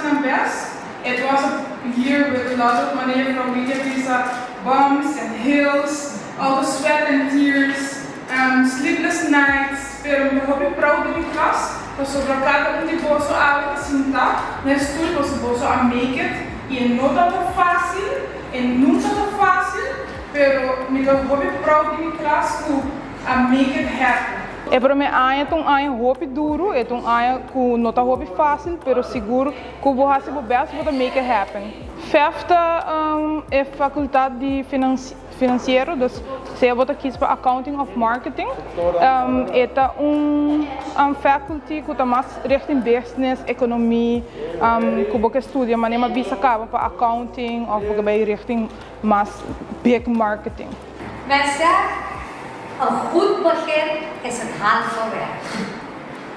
and best. It was a year with a lot of money from Media Visa, bumps and hills, all the sweat and tears, sleepless nights, pero me hobby proud de mi class, pues sobre cada de bozo a sentar, na estudo pues bozo a make it, e não tanto fácil, pero me hobby proud de mi class ku a make it happen. É para mim é hopi duro, é que não tá hopi fácil, pero seguro que vou fazer o best para make it happen. FEFTA é faculdade de financeiro, dus saya vou aqui para accounting of marketing. É faculty que tá mais richting business, economia, que vou estudar, mas nem bisa acaba para accounting of bij richting mais big marketing. Een goed begin is het halve weg.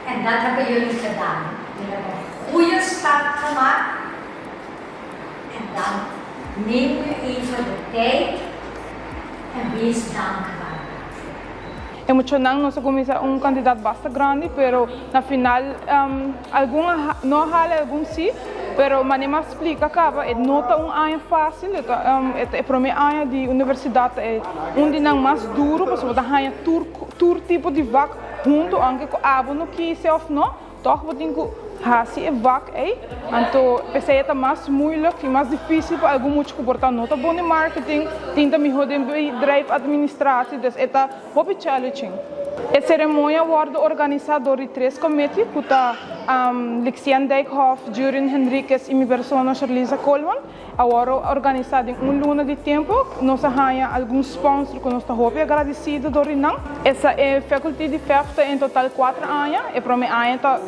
En dat hebben jullie gedaan. Jullie hebben een goede start gemaakt. En dan neem je even de tijd en wees dankbaar. Emocionante, nós começamos candidato bastante grande, pero na final não há algum sim, pero manema explica acaba, é nota ano fácil, é para mim ano de universidade é onde não mais duro, porque você vai tur tipo de vac junto, aunque com abo no que se of não, toch você tem que fazer vac aí, então pensei é mais moeilijk e mais difícil para algum muito comportar nota bom de marketing, tinta me roda drive administratie, dus é hobby challenging. A cerimônia foi organizada por 3 comitês, que está Lixian Dijkhoff, Jurin Henriquez e minha pessoa, Charlisa Coleman. Agora organizada em luna de tempo, nós temos alguns sponsors que nós estamos agradecidos por isso. Essa é a faculdade de FEFTA em total 4 anos, e para mim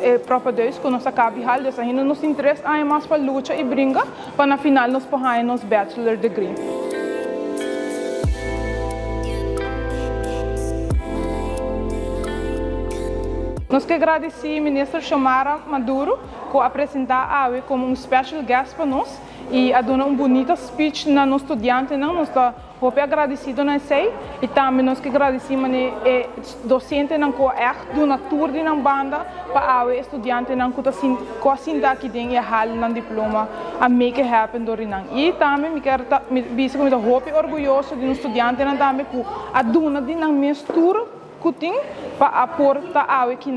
é próprio 2 que nós acabamos de ainda nós temos 3 anos mais para luta e brinca, para na final nós podemos nosso bachelor degree. Nós que agradecemos ao ministro Xiomara Maduro por apresentar a AUE como special guest para nós e a dar bonita speech na nosso estudante, nós estamos muito agradecidos na SEI e também nós que agradecemos ao docente que é uma tour de banda para a AUE estudante que está aqui dentro e hal no diploma a make it happen e também me quero dizer que eu estou muito orgulhoso de um estudante também que a dar de minha tour para aportar a AUE aqui.